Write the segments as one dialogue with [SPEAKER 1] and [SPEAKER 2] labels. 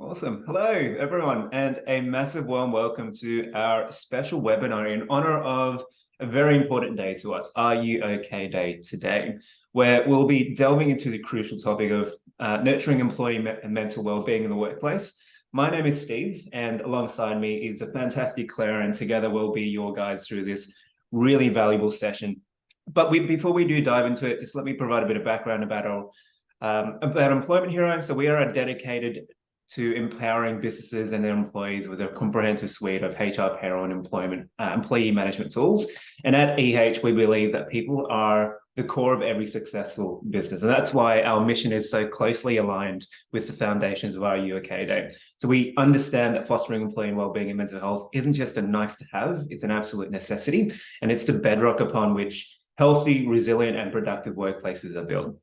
[SPEAKER 1] Awesome. Hello, everyone, and a massive warm welcome to our special webinar in honor of a very important day to us, Are You OK Day today, where we'll be delving into the crucial topic of nurturing employee and mental well-being in the workplace. My name is Steve, and alongside me is a fantastic Claire, and together we'll be your guides through this really valuable session. But before we do dive into it, just let me provide a bit of background about our Employment Hero. So we are a dedicated to empowering businesses and their employees with a comprehensive suite of HR, payroll, and employee management tools. And at EH, we believe that people are the core of every successful business. And that's why our mission is so closely aligned with the foundations of Are You OK Day. So we understand that fostering employee well-being and mental health isn't just a nice to have, it's an absolute necessity. And it's the bedrock upon which healthy, resilient, and productive workplaces are built.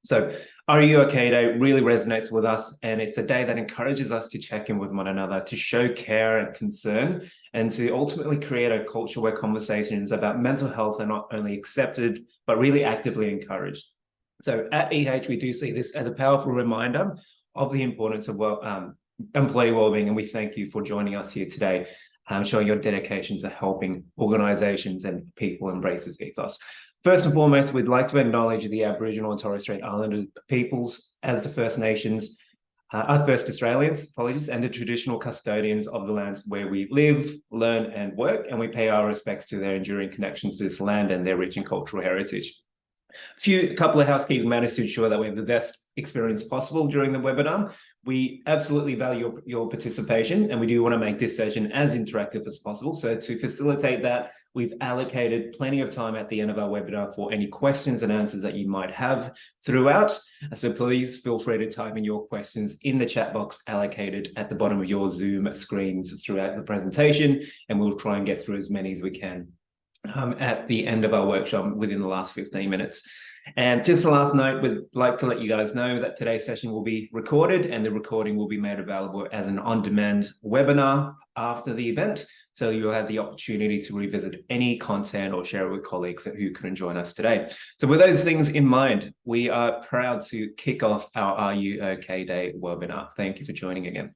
[SPEAKER 1] So Are You OK Day really resonates with us, and it's a day that encourages us to check in with one another, to show care and concern, and to ultimately create a culture where conversations about mental health are not only accepted, but really actively encouraged. So at EH, we do see this as a powerful reminder of the importance of employee wellbeing, and we thank you for joining us here today, showing your dedication to helping organizations and people embrace this ethos. First and foremost, we'd like to acknowledge the Aboriginal and Torres Strait Islander peoples as the First Nations, our first Australians, and the traditional custodians of the lands where we live, learn, and work, and we pay our respects to their enduring connections to this land and their rich and cultural heritage. A couple of housekeeping matters to ensure that we have the best experience possible during the webinar. We absolutely value your participation, and we do want to make this session as interactive as possible. So to facilitate that, we've allocated plenty of time at the end of our webinar for any questions and answers that you might have throughout. So please feel free to type in your questions in the chat box allocated at the bottom of your Zoom screens throughout the presentation, and we'll try and get through as many as we can at the end of our workshop within the last 15 minutes. And just a last note, we'd like to let you guys know that today's session will be recorded, and the recording will be made available as an on-demand webinar after the event. So you'll have the opportunity to revisit any content or share it with colleagues who couldn't join us today. So with those things in mind, we are proud to kick off our Are You OK Day webinar. Thank you for joining again.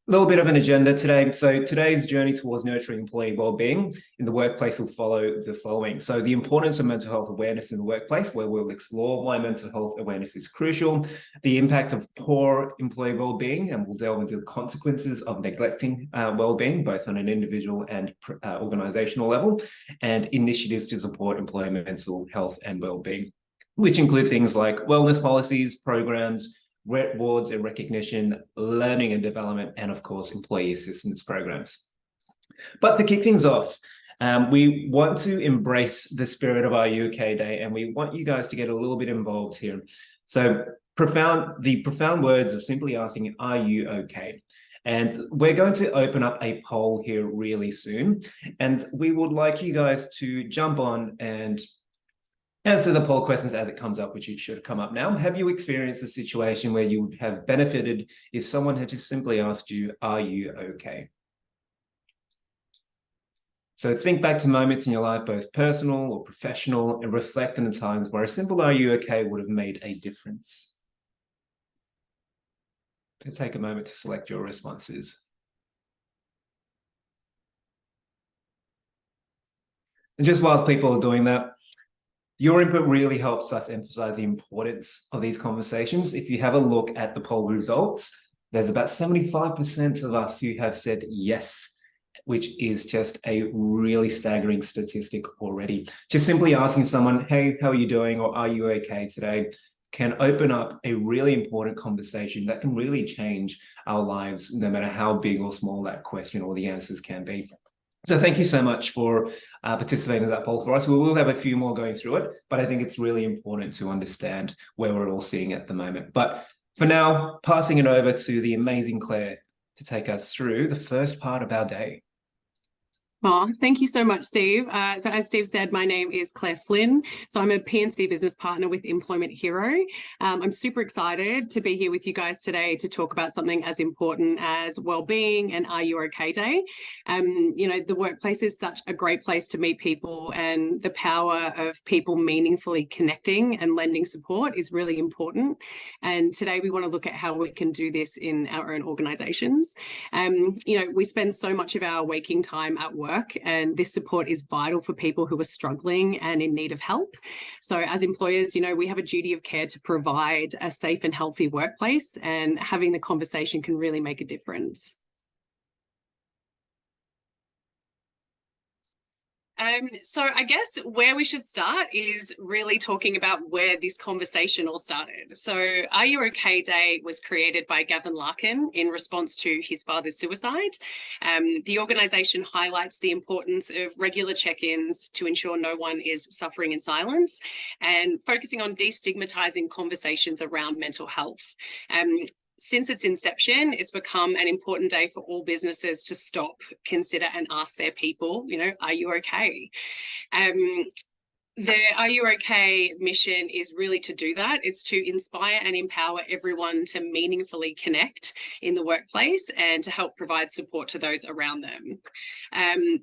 [SPEAKER 1] A little bit of an agenda today. So today's journey towards nurturing employee well-being in the workplace will follow the following. So the importance of mental health awareness in the workplace, where we'll explore why mental health awareness is crucial, the impact of poor employee well-being, and we'll delve into the consequences of neglecting well-being, both on an individual and organizational level, and initiatives to support employee mental health and well-being, which include things like wellness policies, programs, rewards and recognition, learning and development, and of course, employee assistance programs. But to kick things off, we want to embrace the spirit of Are You OK Day, and we want you guys to get a little bit involved here. So the profound words of simply asking, are you okay? And we're going to open up a poll here really soon, and we would like you guys to jump on and answer the poll questions as it comes up, which it should come up now. Have you experienced a situation where you would have benefited if someone had just simply asked you, are you okay? So think back to moments in your life, both personal or professional, and reflect on the times where a simple are you okay would have made a difference. So take a moment to select your responses. And just while people are doing that, your input really helps us emphasize the importance of these conversations. If you have a look at the poll results, there's about 75% of us who have said yes, which is just a really staggering statistic already. Just simply asking someone, hey, how are you doing? Or are you okay today? Can open up a really important conversation that can really change our lives, no matter how big or small that question or the answers can be. So thank you so much for participating in that poll for us. We will have a few more going through it, but I think it's really important to understand where we're all sitting at the moment. But for now, passing it over to the amazing Claire to take us through the first part of our day.
[SPEAKER 2] Oh, thank you so much, Steve. So as Steve said, my name is Clair Flynn. So I'm a P&C Business Partner with Employment Hero. I'm super excited to be here with you guys today to talk about something as important as wellbeing and Are You OK Day. The workplace is such a great place to meet people, and the power of people meaningfully connecting and lending support is really important. And today we want to look at how we can do this in our own organizations. We spend so much of our waking time at work, and this support is vital for people who are struggling and in need of help. So as employers, we have a duty of care to provide a safe and healthy workplace, and having the conversation can really make a difference. So I guess where we should start is really talking about where this conversation all started. So Are You OK Day was created by Gavin Larkin in response to his father's suicide. The organisation highlights the importance of regular check-ins to ensure no one is suffering in silence, and focusing on destigmatising conversations around mental health. Since its inception, it's become an important day for all businesses to stop, consider, and ask their people, are you okay? The Are You OK mission is really to do that. It's to inspire and empower everyone to meaningfully connect in the workplace and to help provide support to those around them.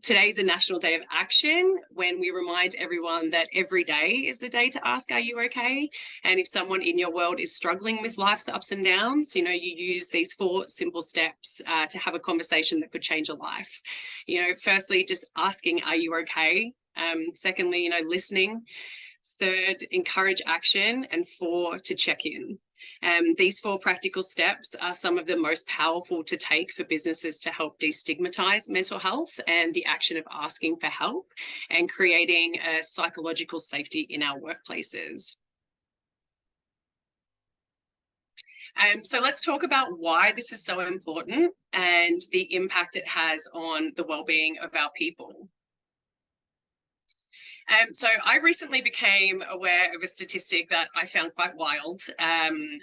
[SPEAKER 2] Today's a National Day of Action, when we remind everyone that every day is the day to ask, are you okay? And if someone in your world is struggling with life's ups and downs, you use these 4 simple steps to have a conversation that could change a life. Firstly, just asking, are you okay? Secondly, listening. Third, encourage action. And 4, to check in. These 4 practical steps are some of the most powerful to take for businesses to help destigmatize mental health and the action of asking for help, and creating a psychological safety in our workplaces. So let's talk about why this is so important and the impact it has on the well-being of our people. So I recently became aware of a statistic that I found quite wild,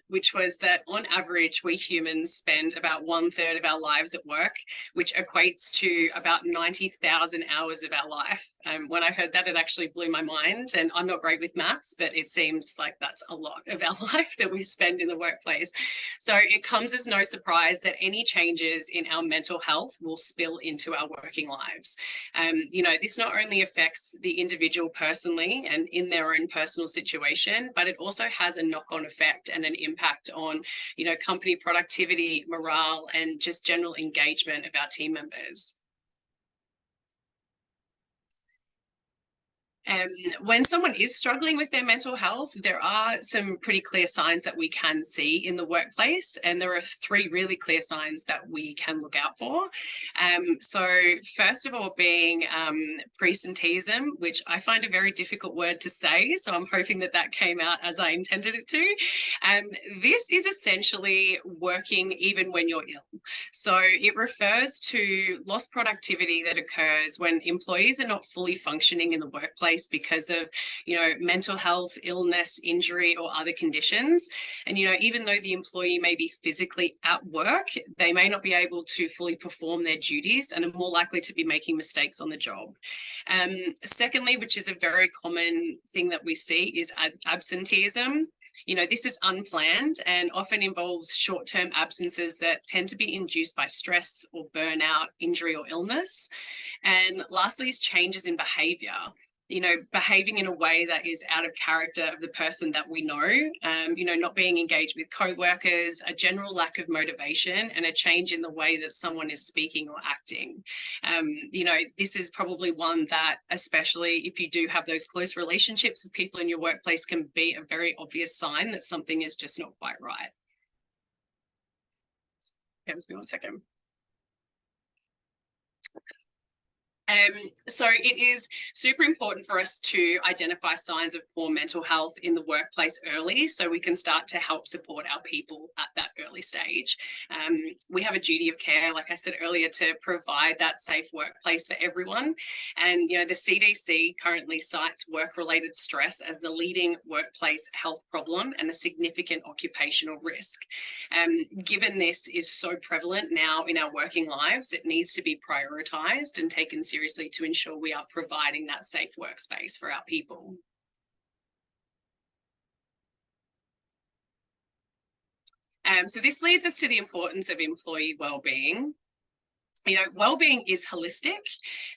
[SPEAKER 2] which was that on average, we humans spend about 1/3 of our lives at work, which equates to about 90,000 hours of our life. When I heard that, it actually blew my mind, and I'm not great with maths, but it seems like that's a lot of our life that we spend in the workplace. So it comes as no surprise that any changes in our mental health will spill into our working lives. This not only affects the individual personally and in their own personal situation, but it also has a knock-on effect and an impact on, company productivity, morale, and just general engagement of our team members. When someone is struggling with their mental health, there are some pretty clear signs that we can see in the workplace, and there are 3 really clear signs that we can look out for. So first of all being presenteeism, which I find a very difficult word to say, so I'm hoping that that came out as I intended it to. This is essentially working even when you're ill. So it refers to lost productivity that occurs when employees are not fully functioning in the workplace because of, mental health, illness, injury, or other conditions. And, even though the employee may be physically at work, they may not be able to fully perform their duties and are more likely to be making mistakes on the job. Secondly, which is a very common thing that we see, is absenteeism. This is unplanned and often involves short-term absences that tend to be induced by stress or burnout, injury, or illness. And lastly is changes in behavior. Behaving in a way that is out of character of the person that we know, not being engaged with co-workers, a general lack of motivation, and a change in the way that someone is speaking or acting. This is probably one that, especially if you do have those close relationships with people in your workplace, can be a very obvious sign that something is just not quite right. Give me 1 second. So it is super important for us to identify signs of poor mental health in the workplace early, so we can start to help support our people at that early stage. We have a duty of care, like I said earlier, to provide that safe workplace for everyone. And, the CDC currently cites work-related stress as the leading workplace health problem and a significant occupational risk. Given this is so prevalent now in our working lives, it needs to be prioritised and taken seriously seriously to ensure we are providing that safe workspace for our people. So this leads us to the importance of employee wellbeing. Wellbeing is holistic.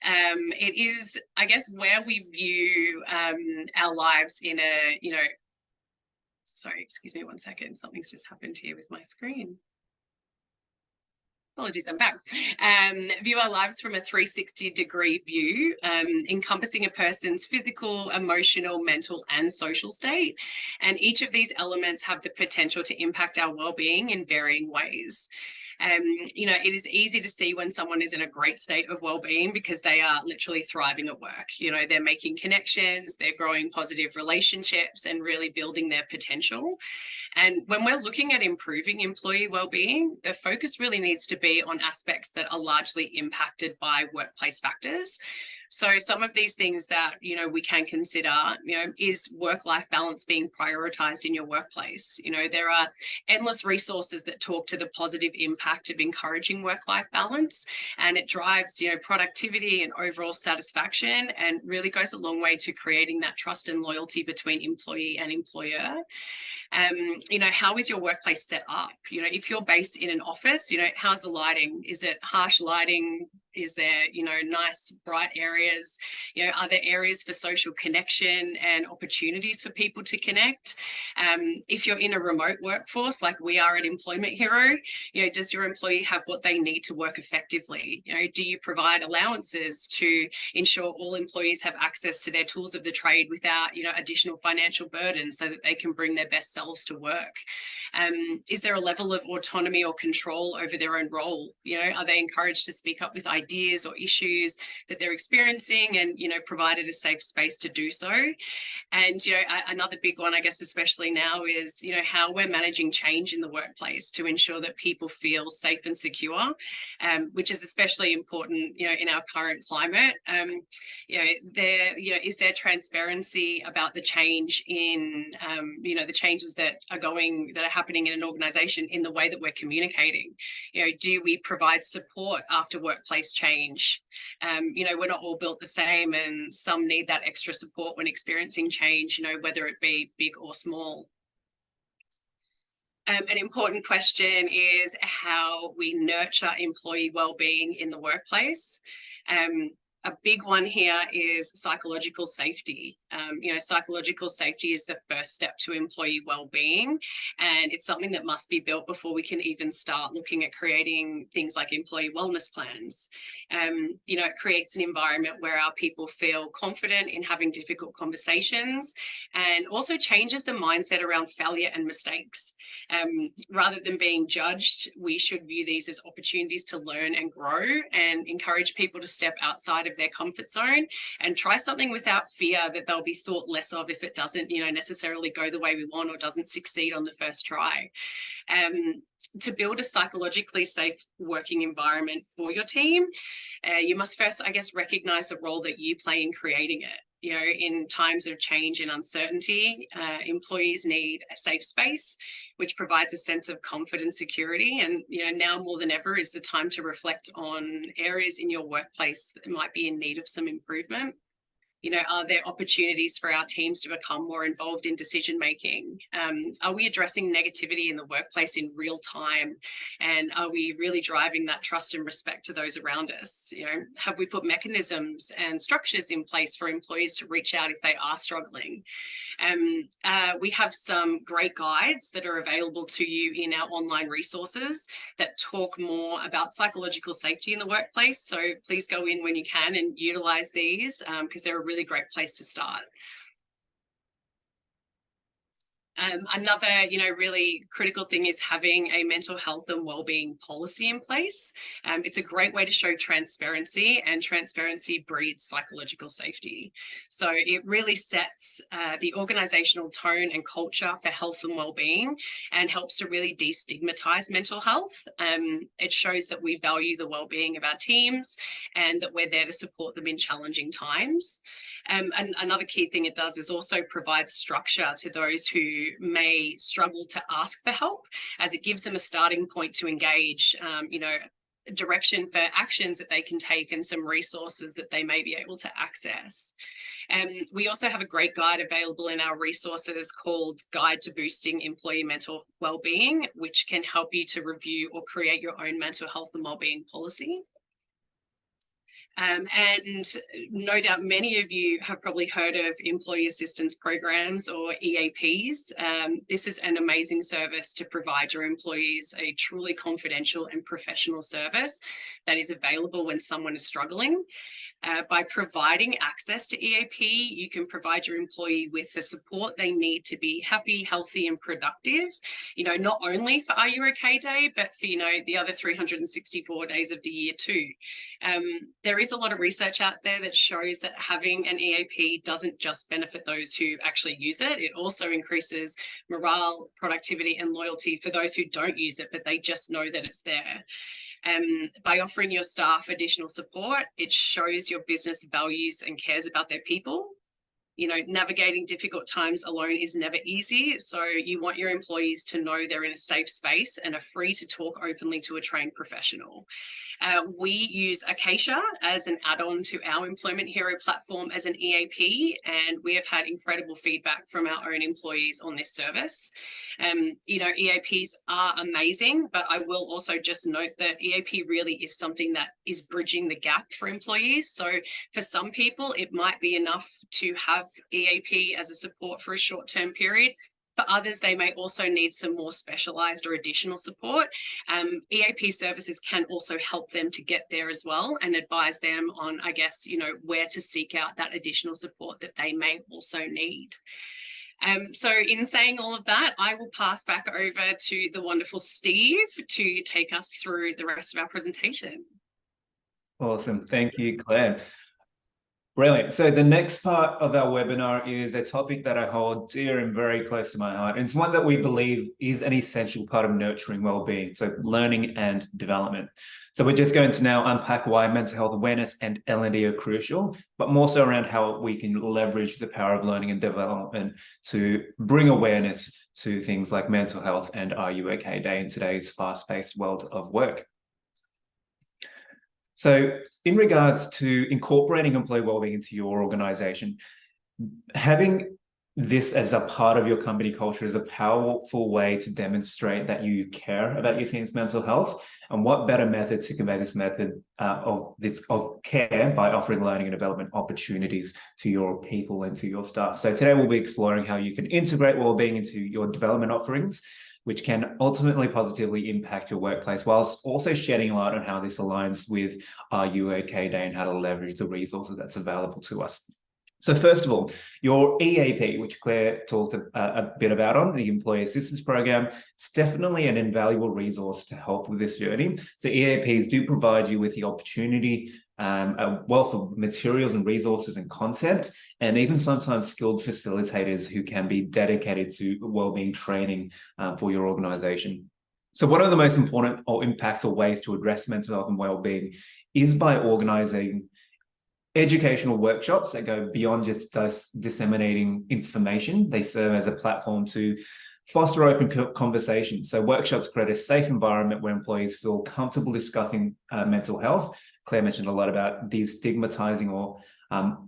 [SPEAKER 2] It is, I guess, where we view our lives in a, sorry, excuse me 1 second. Something's just happened here with my screen. Apologies, I'm back. View our lives from a 360-degree view, encompassing a person's physical, emotional, mental, and social state. And each of these elements have the potential to impact our well-being in varying ways. It is easy to see when someone is in a great state of well-being because they are literally thriving at work. They're making connections, they're growing positive relationships and really building their potential. And when we're looking at improving employee well-being, the focus really needs to be on aspects that are largely impacted by workplace factors. So some of these things that, we can consider, is work-life balance being prioritized in your workplace? There are endless resources that talk to the positive impact of encouraging work-life balance, and it drives, productivity and overall satisfaction, and really goes a long way to creating that trust and loyalty between employee and employer. How is your workplace set up? If you're based in an office, how's the lighting? Is it harsh lighting? Is there, nice bright areas? Are there areas for social connection and opportunities for people to connect? If you're in a remote workforce, like we are at Employment Hero, does your employee have what they need to work effectively? Do you provide allowances to ensure all employees have access to their tools of the trade without, additional financial burden so that they can bring their best selves to work? Is there a level of autonomy or control over their own role? Are they encouraged to speak up with ideas or issues that they're experiencing and, provided a safe space to do so? And, another big one, I guess, especially now is, how we're managing change in the workplace to ensure that people feel safe and secure, which is especially important, in our current climate. Is there transparency about the change in, the changes that are happening in an organization in the way that we're communicating? Do we provide support after workplace change? We're not all built the same, and some need that extra support when experiencing change, whether it be big or small. An important question is how we nurture employee well-being in the workplace. A big one here is psychological safety. Psychological safety is the first step to employee well-being, and it's something that must be built before we can even start looking at creating things like employee wellness plans. It creates an environment where our people feel confident in having difficult conversations, and also changes the mindset around failure and mistakes. Rather than being judged, we should view these as opportunities to learn and grow, and encourage people to step outside of their comfort zone and try something without fear that they'll be thought less of if it doesn't, necessarily go the way we want or doesn't succeed on the first try. To build a psychologically safe working environment for your team, you must first, I guess, recognize the role that you play in creating it. In times of change and uncertainty, employees need a safe space, which provides a sense of comfort and security. And, now more than ever is the time to reflect on areas in your workplace that might be in need of some improvement. Are there opportunities for our teams to become more involved in decision making? Are we addressing negativity in the workplace in real time? And are we really driving that trust and respect to those around us? Have we put mechanisms and structures in place for employees to reach out if they are struggling? We have some great guides that are available to you in our online resources that talk more about psychological safety in the workplace. So please go in when you can and utilize these, because they're a really great place to start. Another, really critical thing is having a mental health and wellbeing policy in place. It's a great way to show transparency, and transparency breeds psychological safety. So it really sets the organizational tone and culture for health and wellbeing, and helps to really destigmatize mental health. It shows that we value the wellbeing of our teams, and that we're there to support them in challenging times. And another key thing it does is also provide structure to those who may struggle to ask for help, as it gives them a starting point to engage, direction for actions that they can take and some resources that they may be able to access. We also have a great guide available in our resources called Guide to Boosting Employee Mental Wellbeing, which can help you to review or create your own mental health and wellbeing policy. And no doubt many of you have probably heard of employee assistance programs or EAPs. This is an amazing service to provide your employees a truly confidential and professional service that is available when someone is struggling. By providing access to EAP, you can provide your employee with the support they need to be happy, healthy, and productive, not only for Are You OK Day, but for, the other 364 days of the year too. There is a lot of research out there that shows that having an EAP doesn't just benefit those who actually use it. It also increases morale, productivity, and loyalty for those who don't use it, but they just know that it's there. By offering your staff additional support, it shows your business values and cares about their people. Navigating difficult times alone is never easy. So you want your employees to know they're in a safe space and are free to talk openly to a trained professional. We use Acacia as an add-on to our Employment Hero platform as an EAP, and we have had incredible feedback from our own employees on this service. EAPs are amazing, but I will also just note that EAP really is something that is bridging the gap for employees. So for some people, it might be enough to have EAP as a support for a short-term period. For others, they may also need some more specialized or additional support. EAP services can also help them to get there as well and advise them on, where to seek out that additional support that they may also need. So in saying all of that, I will pass back over to the wonderful Steve to take us through the rest of our presentation.
[SPEAKER 1] Awesome. Thank you, Claire. Brilliant. So the next part of our webinar is a topic that I hold dear and very close to my heart. And it's one that we believe is an essential part of nurturing well-being, so learning and development. So we're just going to now unpack why mental health awareness and L&D are crucial, but more so around how we can leverage the power of learning and development to bring awareness to things like mental health and Are You OK Day in today's fast-paced world of work. So in regards to incorporating employee wellbeing into your organization, having this as a part of your company culture is a powerful way to demonstrate that you care about your team's mental health. And what better method to convey this method of care by offering learning and development opportunities to your people and to your staff. So today we'll be exploring how you can integrate wellbeing into your development offerings, which can ultimately positively impact your workplace, whilst also shedding light on how this aligns with Are You OK Day and how to leverage the resources that's available to us. So first of all, your EAP, which Claire talked a bit about on, the Employee Assistance Program, it's definitely an invaluable resource to help with this journey. So EAPs do provide you with the opportunity, a wealth of materials and resources and content, and even sometimes skilled facilitators who can be dedicated to wellbeing training for your organization. So one of the most important or impactful ways to address mental health and wellbeing is by organizing educational workshops that go beyond just disseminating information. They serve as a platform to foster open conversations. So workshops create a safe environment where employees feel comfortable discussing mental health. Claire mentioned a lot about destigmatizing or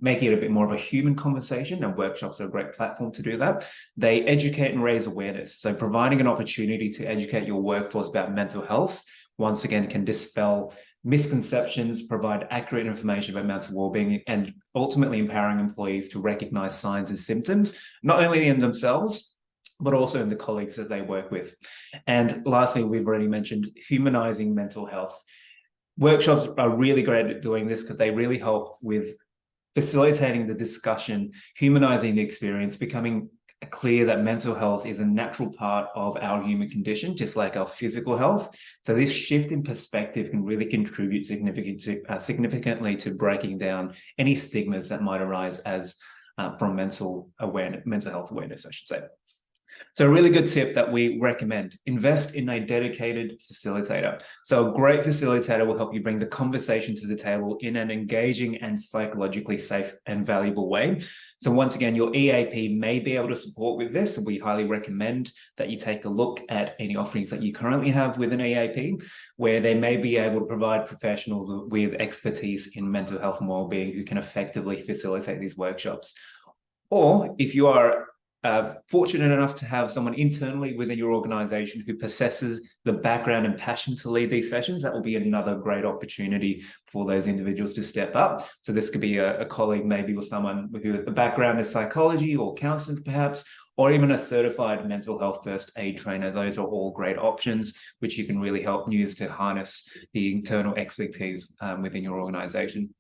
[SPEAKER 1] making it a bit more of a human conversation, and workshops are a great platform to do that. They educate and raise awareness. So providing an opportunity to educate your workforce about mental health, once again, can dispel misconceptions, provide accurate information about mental wellbeing, and ultimately empowering employees to recognize signs and symptoms, not only in themselves, but also in the colleagues that they work with. And lastly, we've already mentioned humanizing mental health. Workshops are really great at doing this because they really help with facilitating the discussion, humanizing the experience, becoming clear that mental health is a natural part of our human condition, just like our physical health. So this shift in perspective can really contribute significantly to breaking down any stigmas that might arise as from mental health awareness, I should say. So a really good tip that we recommend, invest in a dedicated facilitator. So a great facilitator will help you bring the conversation to the table in an engaging and psychologically safe and valuable way. So once again, your EAP may be able to support with this. We highly recommend that you take a look at any offerings that you currently have with an EAP, where they may be able to provide professionals with expertise in mental health and wellbeing who can effectively facilitate these workshops. Or if you are fortunate enough to have someone internally within your organization who possesses the background and passion to lead these sessions, that will be another great opportunity for those individuals to step up. So this could be a colleague, maybe, or someone who the background is psychology or counseling perhaps, or even a certified mental health first aid trainer. Those are all great options, which you can really help use to harness the internal expertise within your organization.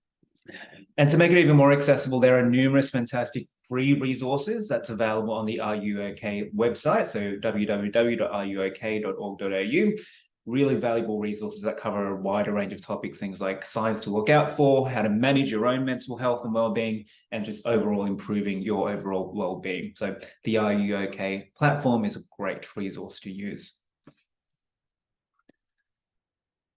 [SPEAKER 1] And to make it even more accessible, there are numerous fantastic free resources that's available on the R U OK website, so www.ruok.org.au. Really valuable resources that cover a wider range of topics, things like signs to look out for, how to manage your own mental health and well-being, and just overall improving your overall well-being. So the R U OK platform is a great resource to use.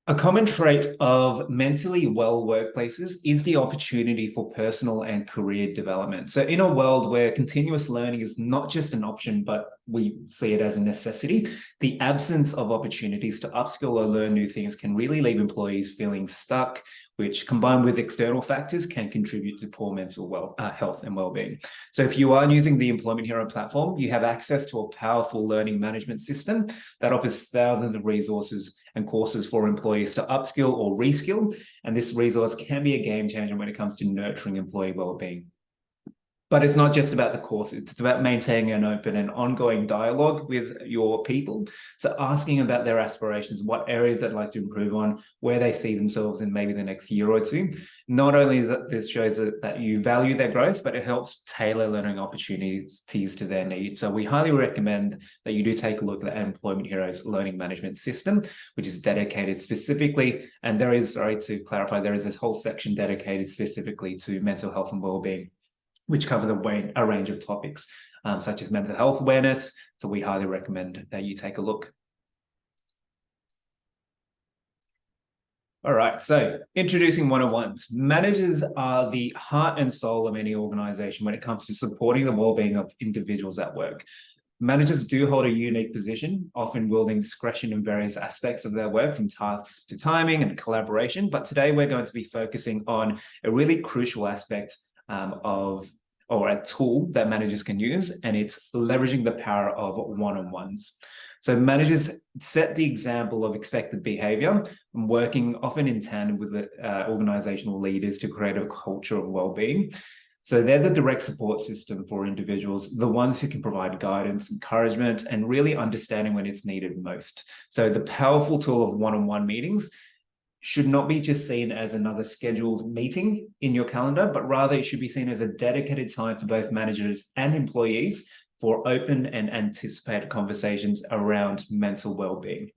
[SPEAKER 1] A common trait of mentally well workplaces is the opportunity for personal and career development. So in a world where continuous learning is not just an option, but we see it as a necessity, the absence of opportunities to upskill or learn new things can really leave employees feeling stuck, which combined with external factors can contribute to poor mental health and well-being. So if you are using the Employment Hero platform, you have access to a powerful learning management system that offers thousands of resources and courses for employees to upskill or reskill. And this resource can be a game changer when it comes to nurturing employee well-being. But it's not just about the course, it's about maintaining an open and ongoing dialogue with your people. So asking about their aspirations, what areas they'd like to improve on, where they see themselves in maybe the next year or two. Not only is that this shows that you value their growth, but it helps tailor learning opportunities to their needs. So we highly recommend that you do take a look at Employment Hero's learning management system, which is dedicated specifically, and there is, sorry to clarify, there is this whole section dedicated specifically to mental health and well-being, which covers a range of topics, such as mental health awareness. So we highly recommend that you take a look. All right, so introducing one-on-ones. Managers are the heart and soul of any organization when it comes to supporting the well-being of individuals at work. Managers do hold a unique position, often wielding discretion in various aspects of their work, from tasks to timing and collaboration. But today we're going to be focusing on a really crucial aspect or a tool that managers can use, and it's leveraging the power of one-on-ones. So managers set the example of expected behavior and working often in tandem with the organizational leaders to create a culture of well-being. So they're the direct support system for individuals, the ones who can provide guidance, encouragement, and really understanding when it's needed most. So the powerful tool of one-on-one meetings should not be just seen as another scheduled meeting in your calendar, but rather it should be seen as a dedicated time for both managers and employees for open and anticipated conversations around mental well-being.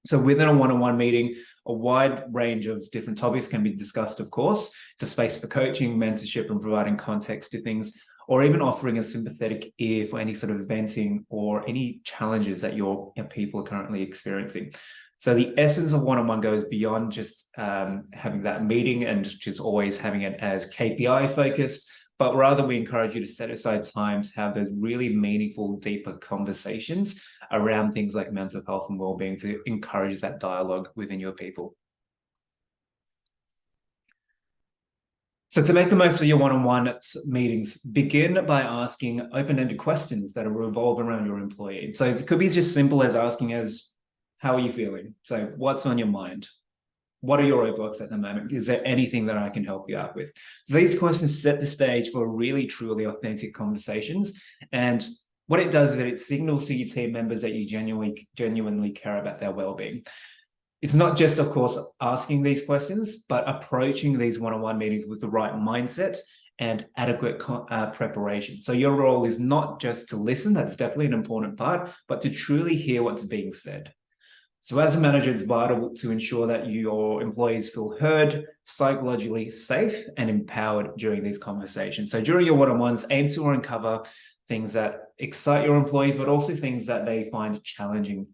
[SPEAKER 1] So within a one-on-one meeting, a wide range of different topics can be discussed, of course. It's a space for coaching, mentorship, and providing context to things, or even offering a sympathetic ear for any sort of venting or any challenges that your people are currently experiencing. So the essence of one-on-one goes beyond just having that meeting and just always having it as KPI focused, but rather we encourage you to set aside time to have those really meaningful, deeper conversations around things like mental health and well-being to encourage that dialogue within your people. So to make the most of your one-on-one meetings, begin by asking open-ended questions that revolve around your employee. So it could be just simple as asking how are you feeling? So what's on your mind? What are your roadblocks at the moment? Is there anything that I can help you out with? So these questions set the stage for really, truly authentic conversations. And what it does is that it signals to your team members that you genuinely care about their well-being. It's not just, of course, asking these questions, but approaching these one-on-one meetings with the right mindset and adequate preparation. So your role is not just to listen, that's definitely an important part, but to truly hear what's being said. So as a manager, it's vital to ensure that your employees feel heard, psychologically safe, and empowered during these conversations. So during your one-on-ones, aim to uncover things that excite your employees, but also things that they find challenging,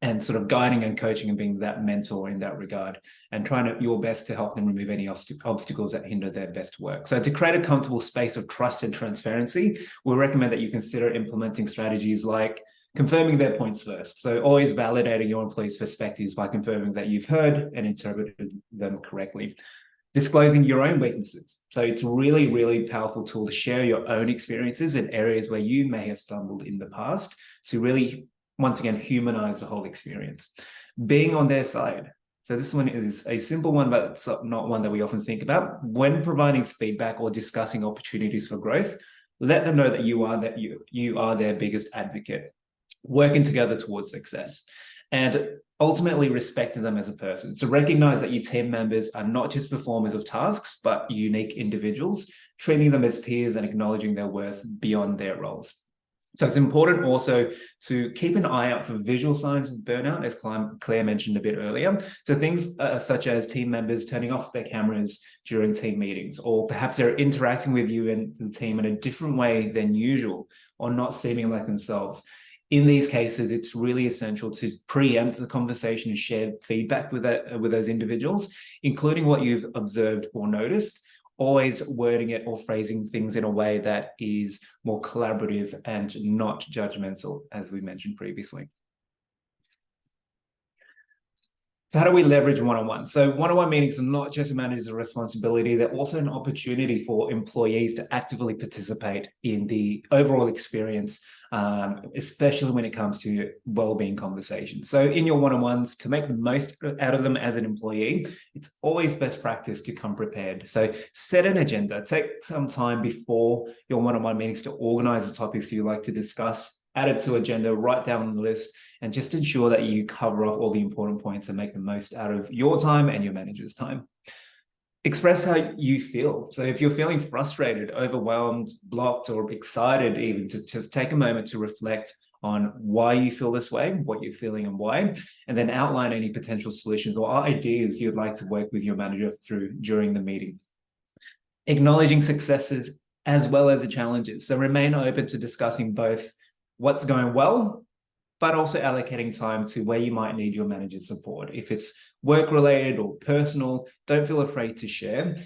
[SPEAKER 1] and sort of guiding and coaching and being that mentor in that regard, and trying your best to help them remove any obstacles that hinder their best work. So to create a comfortable space of trust and transparency, we recommend that you consider implementing strategies like confirming their points first. So always validating your employees' perspectives by confirming that you've heard and interpreted them correctly. Disclosing your own weaknesses. So it's a really, really powerful tool to share your own experiences in areas where you may have stumbled in the past, to really, once again, humanize the whole experience. Being on their side. So this one is a simple one, but it's not one that we often think about. When providing feedback or discussing opportunities for growth, let them know that you are their biggest advocate, working together towards success, and ultimately respecting them as a person. So recognize that your team members are not just performers of tasks, but unique individuals, treating them as peers and acknowledging their worth beyond their roles. So it's important also to keep an eye out for visual signs of burnout, as Claire mentioned a bit earlier. So things such as team members turning off their cameras during team meetings, or perhaps they're interacting with you and the team in a different way than usual, or not seeming like themselves. In these cases, it's really essential to preempt the conversation and share feedback with those individuals, including what you've observed or noticed, always wording it or phrasing things in a way that is more collaborative and not judgmental, as we mentioned previously. So how do we leverage one-on-one? So one-on-one meetings are not just a manager's responsibility, they're also an opportunity for employees to actively participate in the overall experience, especially when it comes to well-being conversations. So in your one-on-ones, to make the most out of them as an employee, it's always best practice to come prepared. So set an agenda, take some time before your one-on-one meetings to organize the topics you like to discuss, add it to agenda, write down the list, and just ensure that you cover up all the important points and make the most out of your time and your manager's time. Express how you feel. So if you're feeling frustrated, overwhelmed, blocked, or excited, even to just take a moment to reflect on why you feel this way, what you're feeling and why, and then outline any potential solutions or ideas you'd like to work with your manager through during the meeting. Acknowledging successes as well as the challenges. So remain open to discussing both what's going well, but also allocating time to where you might need your manager's support. If it's work-related or personal, don't feel afraid to share,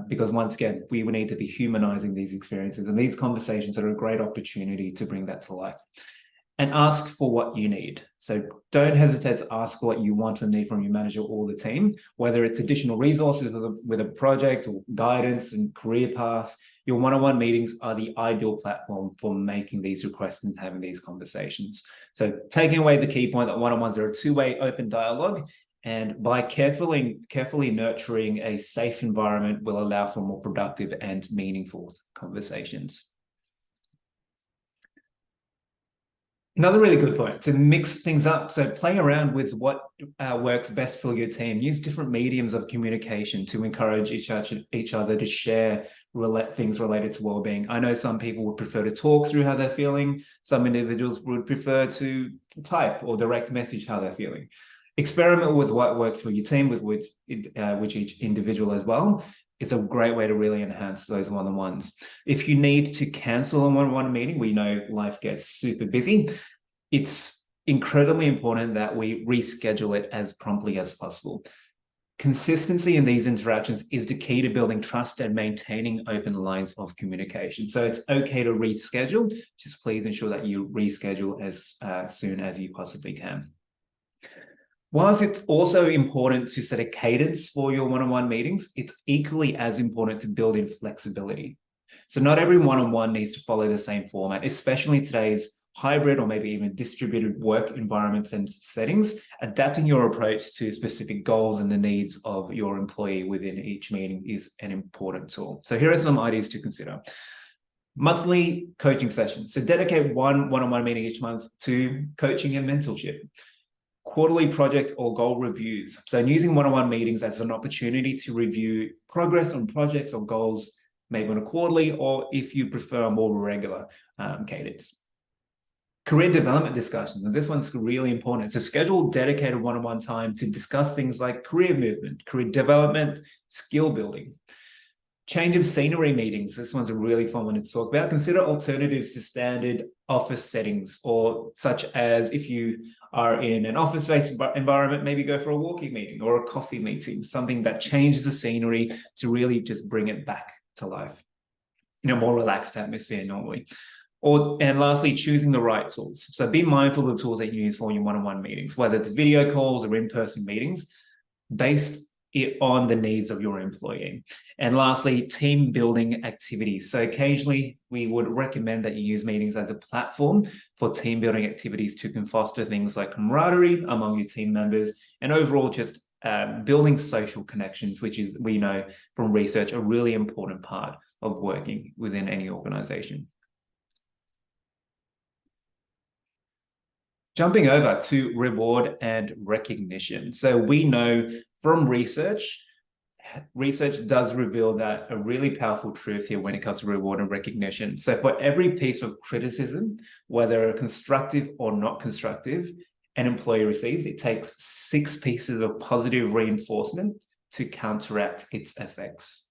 [SPEAKER 1] because once again, we will need to be humanizing these experiences, and these conversations are a great opportunity to bring that to life. And ask for what you need. So don't hesitate to ask for what you want and need from your manager or the team, whether it's additional resources with a project or guidance and career path. Your one-on-one meetings are the ideal platform for making these requests and having these conversations. So taking away the key point that one-on-ones are a two-way open dialogue, and by carefully nurturing a safe environment will allow for more productive and meaningful conversations. Another really good point, to mix things up. So play around with what works best for your team. Use different mediums of communication to encourage each other to share things related to well-being. I know some people would prefer to talk through how they're feeling. Some individuals would prefer to type or direct message how they're feeling. Experiment with what works for your team, with which each individual as well. It's a great way to really enhance those one-on-ones. If you need to cancel a one-on-one meeting, we know life gets super busy. It's incredibly important that we reschedule it as promptly as possible. Consistency in these interactions is the key to building trust and maintaining open lines of communication. So it's okay to reschedule, just please ensure that you reschedule as soon as you possibly can. Whilst it's also important to set a cadence for your one-on-one meetings, it's equally as important to build in flexibility. So not every one-on-one needs to follow the same format, especially today's hybrid or maybe even distributed work environments and settings. Adapting your approach to specific goals and the needs of your employee within each meeting is an important tool. So here are some ideas to consider. Monthly coaching sessions. So dedicate one-on-one meeting each month to coaching and mentorship. Quarterly project or goal reviews. So using one-on-one meetings as an opportunity to review progress on projects or goals, maybe on a quarterly, or if you prefer a more regular cadence. Career development discussions, and this one's really important. It's a scheduled dedicated one-on-one time to discuss things like career movement, career development, skill building. Change of scenery meetings. This one's a really fun one to talk about. Consider alternatives to standard office settings, or such as if you are in an office-based environment, maybe go for a walking meeting or a coffee meeting, something that changes the scenery to really just bring it back to life in a more relaxed atmosphere normally. And lastly, choosing the right tools. So be mindful of the tools that you use for your one-on-one meetings, whether it's video calls or in-person meetings, based on the needs of your employee. And lastly, team building activities. So occasionally we would recommend that you use meetings as a platform for team building activities to foster things like camaraderie among your team members, and overall just building social connections, which is, we know from research, a really important part of working within any organization. Jumping over to reward and recognition. So we know from research does reveal that a really powerful truth here when it comes to reward and recognition. So for every piece of criticism, whether constructive or not constructive, an employee receives, it takes 6 pieces of positive reinforcement to counteract its effects.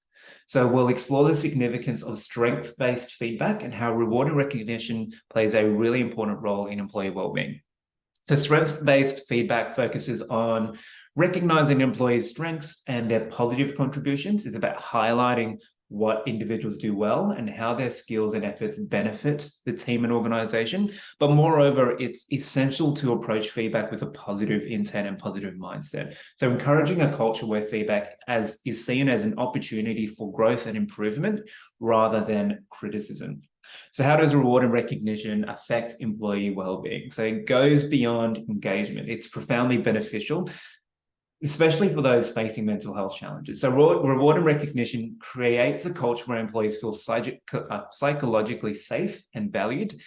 [SPEAKER 1] So we'll explore the significance of strength-based feedback and how reward and recognition plays a really important role in employee well-being. So strengths-based feedback focuses on recognizing employees' strengths and their positive contributions. It's about highlighting what individuals do well and how their skills and efforts benefit the team and organization. But moreover, it's essential to approach feedback with a positive intent and positive mindset. So encouraging a culture where feedback is seen as an opportunity for growth and improvement rather than criticism. So how does reward and recognition affect employee well-being? So it goes beyond engagement. It's profoundly beneficial, especially for those facing mental health challenges. So reward and recognition creates a culture where employees feel psychologically safe and valued.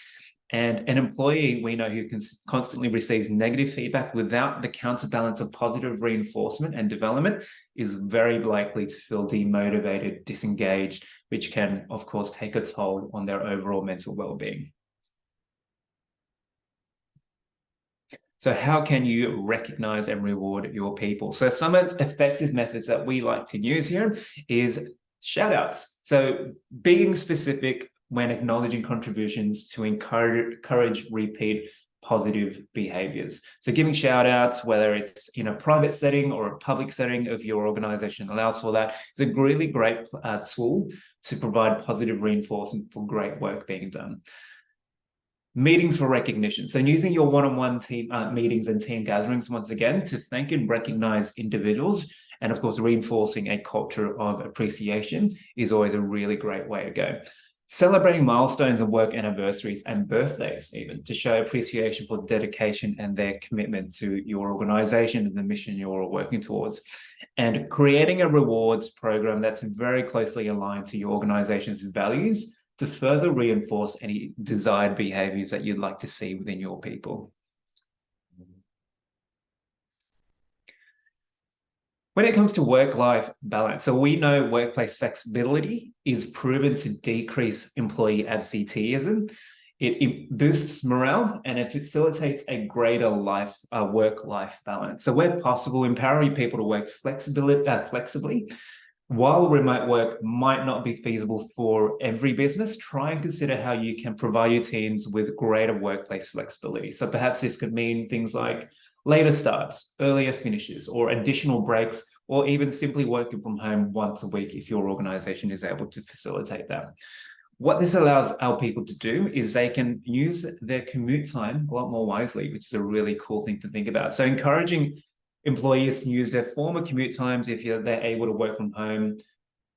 [SPEAKER 1] And an employee we know who constantly receives negative feedback without the counterbalance of positive reinforcement and development is very likely to feel demotivated, disengaged, which can, of course, take a toll on their overall mental well-being. So how can you recognize and reward your people? So some of the effective methods that we like to use here is shout outs. So being specific when acknowledging contributions to encourage repeat positive behaviors. So giving shout outs, whether it's in a private setting or a public setting if your organization allows for that, is a really great tool to provide positive reinforcement for great work being done. Meetings for recognition. So using your one-on-one team meetings and team gatherings once again to thank and recognize individuals, and of course reinforcing a culture of appreciation is always a really great way to go. Celebrating milestones and work anniversaries and birthdays even to show appreciation for dedication and their commitment to your organization and the mission you're working towards. And creating a rewards program that's very closely aligned to your organization's values to further reinforce any desired behaviors that you'd like to see within your people. When it comes to work-life balance, so we know workplace flexibility is proven to decrease employee absenteeism. It boosts morale and it facilitates a greater work-life balance. So where possible, empowering people to work flexibly. While remote work might not be feasible for every business, try and consider how you can provide your teams with greater workplace flexibility. So perhaps this could mean things like later starts, earlier finishes, or additional breaks, or even simply working from home once a week if your organization is able to facilitate that. What this allows our people to do is they can use their commute time a lot more wisely, which is a really cool thing to think about. So encouraging employees to use their former commute times if they're able to work from home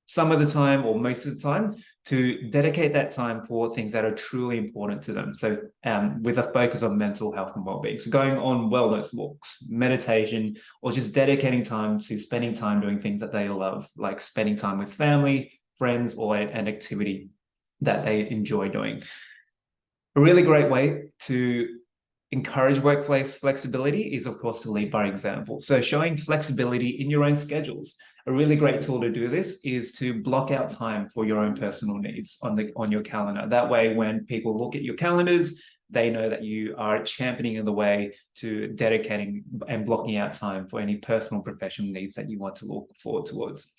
[SPEAKER 1] some of the time or most of the time, to dedicate that time for things that are truly important to them. So with a focus on mental health and well-being. So going on wellness walks, meditation, or just dedicating time to spending time doing things that they love, like spending time with family, friends, or an activity that they enjoy doing. A really great way to encourage workplace flexibility is, of course, to lead by example. So showing flexibility in your own schedules. A really great tool to do this is to block out time for your own personal needs on your calendar. That way, when people look at your calendars, they know that you are championing the way to dedicating and blocking out time for any personal professional needs that you want to look forward towards.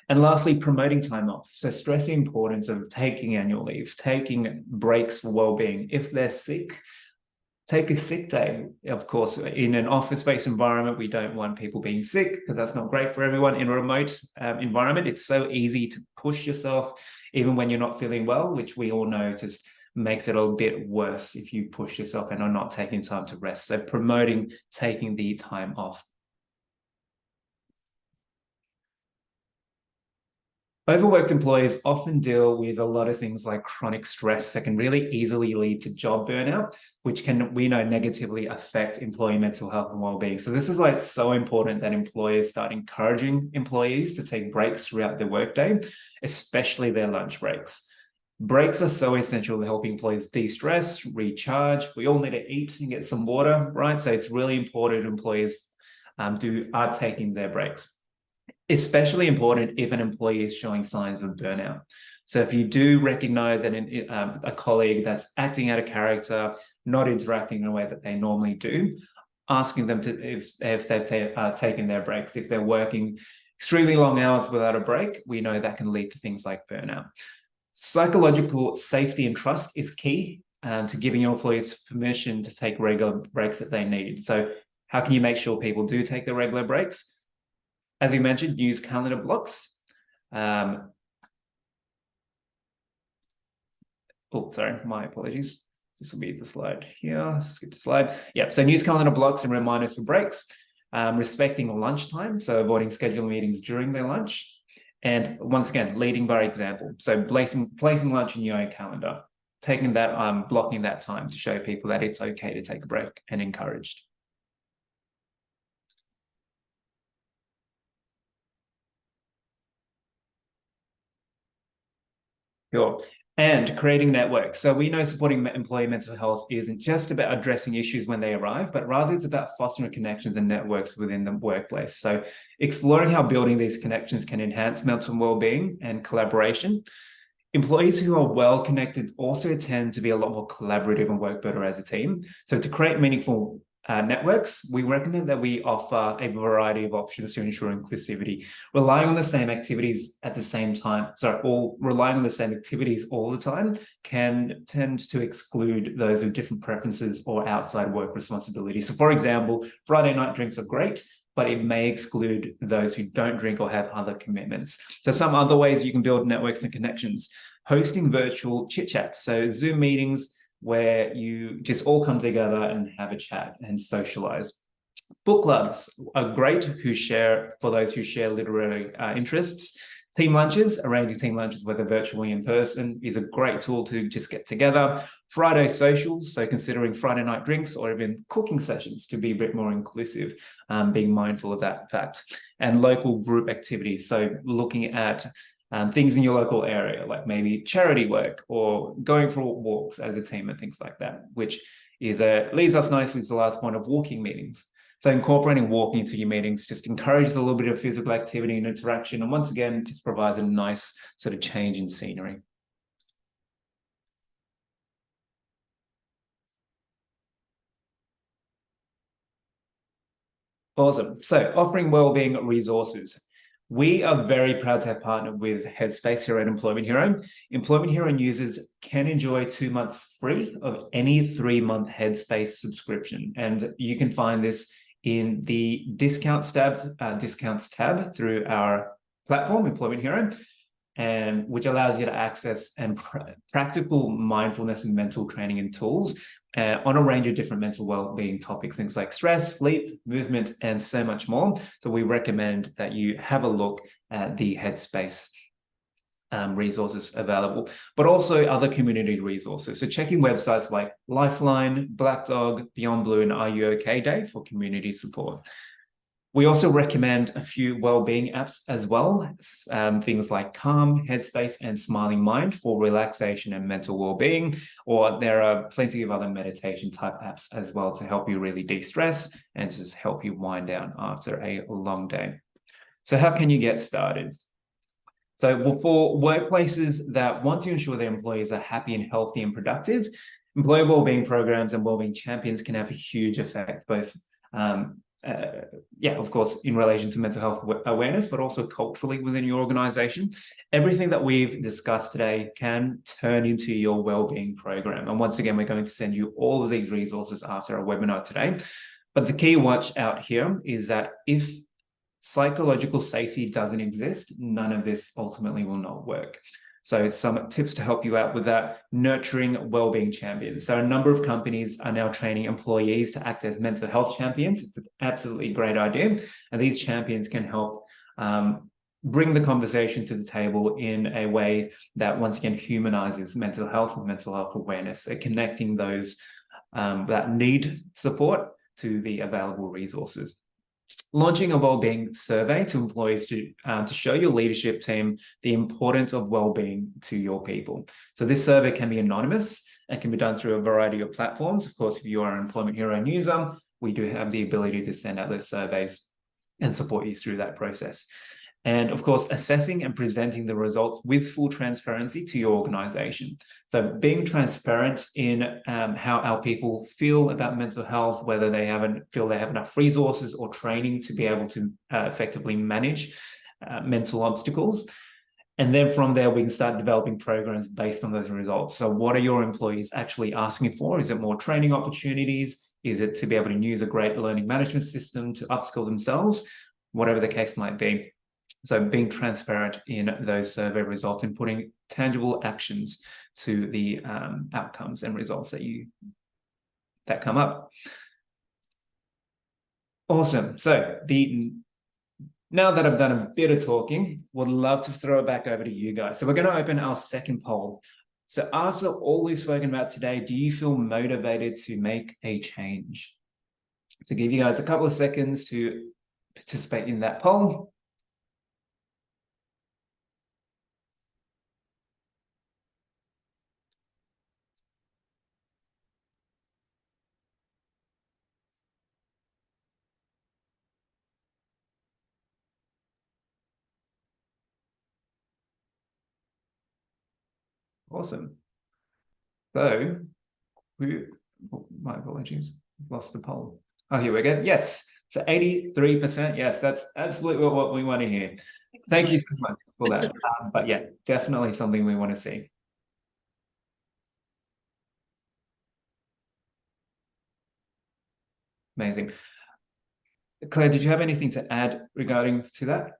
[SPEAKER 1] And lastly, promoting time off. So stress the importance of taking annual leave, taking breaks for well-being. If they're sick, take a sick day. Of course, in an office-based environment, we don't want people being sick because that's not great for everyone. In a remote environment, it's so easy to push yourself, even when you're not feeling well, which we all know just makes it a bit worse if you push yourself and are not taking time to rest. So promoting taking the time off. Overworked employees often deal with a lot of things like chronic stress that can really easily lead to job burnout, which can, we know, negatively affect employee mental health and well-being. So this is why it's so important that employers start encouraging employees to take breaks throughout their workday, especially their lunch breaks. Breaks are so essential to help employees de-stress, recharge. We all need to eat and get some water, right? So it's really important employees are taking their breaks. Especially important if an employee is showing signs of burnout. So if you do recognize a colleague that's acting out of character, not interacting in a way that they normally do, asking them to if they've taken their breaks. If they're working extremely long hours without a break, we know that can lead to things like burnout. Psychological safety and trust is key to giving your employees permission to take regular breaks that they need. So how can you make sure people do take their regular breaks? As you mentioned, use calendar blocks. Oh, sorry, my apologies. This will be the slide here. Skip the slide. Yeah, so use calendar blocks and reminders for breaks, respecting lunchtime, so avoiding scheduled meetings during their lunch. And once again, leading by example. So placing lunch in your own calendar, taking that, blocking that time to show people that it's okay to take a break and encouraged. Sure. And creating networks. So we know supporting employee mental health isn't just about addressing issues when they arrive, but rather it's about fostering connections and networks within the workplace. So exploring how building these connections can enhance mental well-being and collaboration. Employees who are well connected also tend to be a lot more collaborative and work better as a team. So to create meaningful networks, we recommend that we offer a variety of options to ensure inclusivity. Relying on the same activities at the same time, relying on the same activities all the time can tend to exclude those with different preferences or outside work responsibilities. So for example, Friday night drinks are great, but it may exclude those who don't drink or have other commitments. So some other ways you can build networks and connections: hosting virtual chit chats, so Zoom meetings where you just all come together and have a chat and socialize. Book clubs are great for those who share literary interests. Team lunches, arranging team lunches, whether virtually in person, is a great tool to just get together. Friday socials, so considering Friday night drinks or even cooking sessions to be a bit more inclusive, being mindful of that fact. And local group activities, so looking at things in your local area, like maybe charity work or going for walks as a team and things like that, which leads us nicely to the last point of walking meetings. So incorporating walking into your meetings just encourages a little bit of physical activity and interaction, and once again, just provides a nice sort of change in scenery. Awesome. So offering wellbeing resources. We are very proud to have partnered with Headspace here at Employment Hero. Employment Hero users can enjoy 2 months free of any 3-month Headspace subscription. And you can find this in the discounts tab through our platform, Employment Hero, and which allows you to access practical mindfulness and mental training and tools on a range of different mental well-being topics, things like stress, sleep, movement, and so much more. So we recommend that you have a look at the Headspace resources available, but also other community resources. So checking websites like Lifeline, Black Dog, Beyond Blue, and Are You OK Day for community support. We also recommend a few well-being apps as well, things like Calm, Headspace, and Smiling Mind for relaxation and mental well-being, or there are plenty of other meditation type apps as well to help you really de-stress and just help you wind down after a long day. So how can you get started? So for workplaces that want to ensure their employees are happy and healthy and productive, employee well-being programs and well-being champions can have a huge effect, both of course, in relation to mental health awareness, but also culturally within your organization. Everything that we've discussed today can turn into your wellbeing program. And once again, we're going to send you all of these resources after our webinar today. But the key watch out here is that if psychological safety doesn't exist, none of this ultimately will not work. So some tips to help you out with that: nurturing wellbeing champions. So a number of companies are now training employees to act as mental health champions. It's an absolutely great idea. And these champions can help bring the conversation to the table in a way that, once again, humanizes mental health and mental health awareness. So connecting those that need support to the available resources. Launching a wellbeing survey to employees to show your leadership team the importance of wellbeing to your people. So this survey can be anonymous and can be done through a variety of platforms. Of course, if you are an Employment Hero user, we do have the ability to send out those surveys and support you through that process. And of course, assessing and presenting the results with full transparency to your organization. So being transparent in how our people feel about mental health, whether they feel they have enough resources or training to be able to effectively manage mental obstacles. And then from there, we can start developing programs based on those results. So what are your employees actually asking for? Is it more training opportunities? Is it to be able to use a great learning management system to upskill themselves? Whatever the case might be. So being transparent in those survey results and putting tangible actions to the outcomes and results that come up. Awesome. So now that I've done a bit of talking, would love to throw it back over to you guys. So we're going to open our second poll. So after all we've spoken about today, do you feel motivated to make a change? So give you guys a couple of seconds to participate in that poll. Awesome. So, my apologies, lost the poll. Oh, here we go. Yes, so 83%. Yes, that's absolutely what we want to hear. Excellent. Thank you so much for that. But yeah, definitely something we want to see. Amazing. Claire, did you have anything to add regarding to that?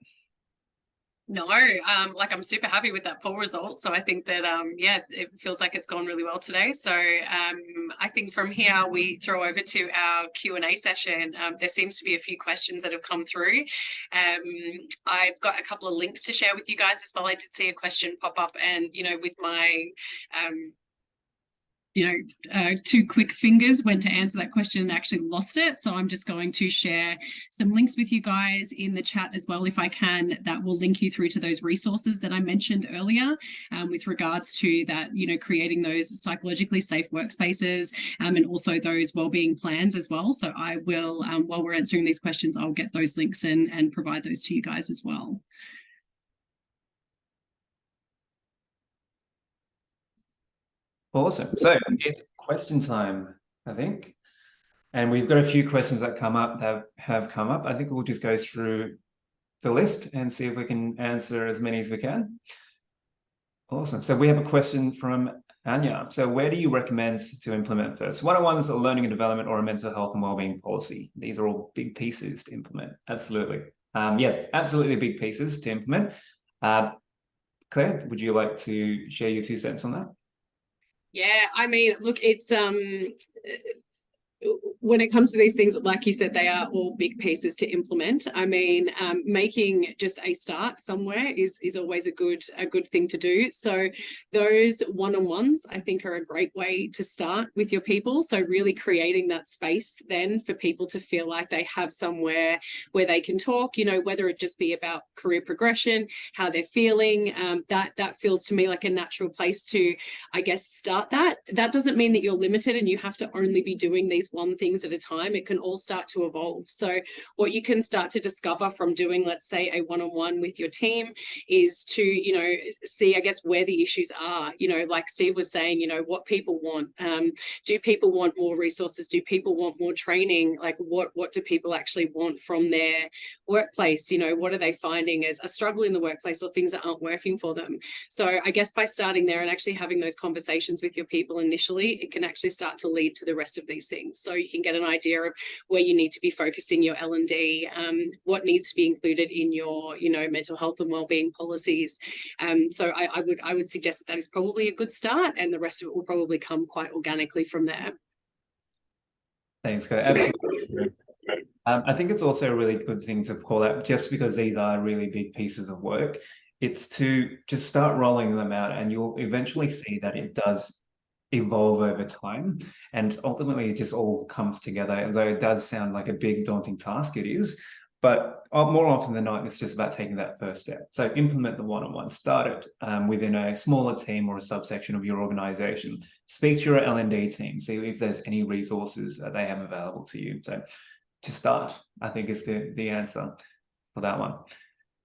[SPEAKER 2] No, I'm super happy with that poll result. So I think that, yeah, it feels like it's gone really well today. So I think from here we throw over to our Q&A session. There seems to be a few questions that have come through. I've got a couple of links to share with you guys as well. I did see a question pop up, and, with my two quick fingers went to answer that question and actually lost it. So I'm just going to share some links with you guys in the chat as well, if I can, that will link you through to those resources that I mentioned earlier with regards to that, creating those psychologically safe workspaces and also those wellbeing plans as well. So I will, while we're answering these questions, I'll get those links and provide those to you guys as well.
[SPEAKER 1] Awesome. So it's question time, I think. And we've got a few questions that have come up. I think we'll just go through the list and see if we can answer as many as we can. Awesome. So we have a question from Anya. So where do you recommend to implement first? One-on-ones, a learning and development, or a mental health and wellbeing policy? These are all big pieces to implement. Absolutely. Yeah, absolutely big pieces to implement. Claire, would you like to share your 2 cents on that?
[SPEAKER 2] Yeah, I mean, look, it's when it comes to these things, like you said, they are all big pieces to implement. I mean, making just a start somewhere is always a good thing to do. So those one-on-ones, I think, are a great way to start with your people. So really creating that space then for people to feel like they have somewhere where they can talk, whether it just be about career progression, how they're feeling, that feels to me like a natural place to, I guess, start that. That doesn't mean that you're limited and you have to only be doing these one thing things at a time. It can all start to evolve. So what you can start to discover from doing, let's say, a one-on-one with your team is to, see, I guess, where the issues are, like Steve was saying, what people want. Do people want more resources? Do people want more training? Like what do people actually want from their workplace? What are they finding as a struggle in the workplace or things that aren't working for them? So I guess by starting there and actually having those conversations with your people initially, it can actually start to lead to the rest of these things. So you can get an idea of where you need to be focusing your L&D, what needs to be included in your, mental health and wellbeing policies. So I would suggest that is probably a good start, and the rest of it will probably come quite organically from there.
[SPEAKER 1] Thanks, Claire. Absolutely. I think it's also a really good thing to call out, just because these are really big pieces of work. It's to just start rolling them out, and you'll eventually see that it does evolve over time, and ultimately it just all comes together. Although it does sound like a big daunting task, it is, but more often than not, it's just about taking that first step. So implement the one-on-one, start it within a smaller team or a subsection of your organization. Speak to your L&D team, see if there's any resources that they have available to you. So to start, I think, is the answer for that one.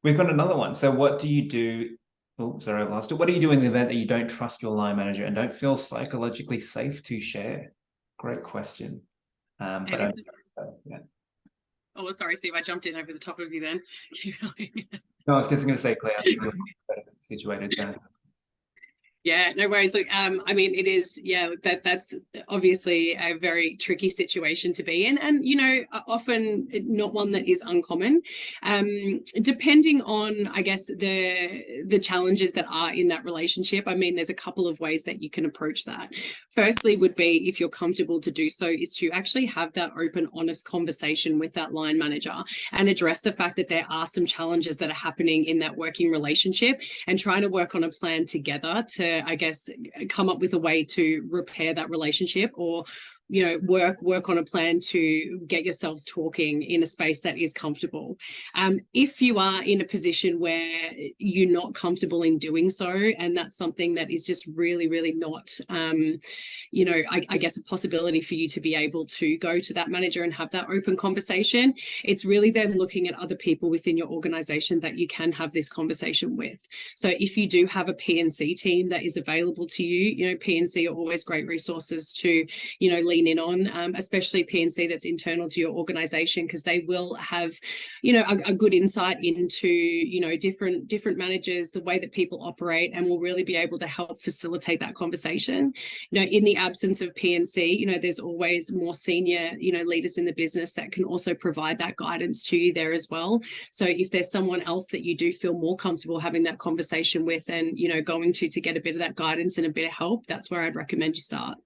[SPEAKER 1] We've got another one. So what do you do? Oh, sorry, I've lost it. What do you do in the event that you don't trust your line manager and don't feel psychologically safe to share? Great question. Yeah.
[SPEAKER 2] Oh, sorry, Steve, I jumped in over the top of you then.
[SPEAKER 1] No, I was just going to say, Claire, I think you're better situated there.
[SPEAKER 2] Yeah, no worries. Look, I mean, it is, that's obviously a very tricky situation to be in, and often not one that is uncommon. Depending on, I guess, the challenges that are in that relationship. I mean, there's a couple of ways that you can approach that. Firstly, would be, if you're comfortable to do so, is to actually have that open, honest conversation with that line manager and address the fact that there are some challenges that are happening in that working relationship, and trying to work on a plan together to, I guess, come up with a way to repair that relationship, or work on a plan to get yourselves talking in a space that is comfortable. If you are in a position where you're not comfortable in doing so, and that's something that is just really, really not, I guess, a possibility for you to be able to go to that manager and have that open conversation, it's really then looking at other people within your organization that you can have this conversation with. So if you do have a P&C team that is available to you, P&C are always great resources to, lean in on, especially P&C that's internal to your organization, because they will have, a good insight into, different managers, the way that people operate, and will really be able to help facilitate that conversation. In the absence of P&C, there's always more senior, leaders in the business that can also provide that guidance to you there as well. So if there's someone else that you do feel more comfortable having that conversation with, and, going to get a bit of that guidance and a bit of help, that's where I'd recommend you start.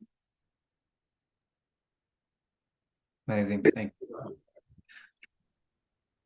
[SPEAKER 1] Amazing. Thank you.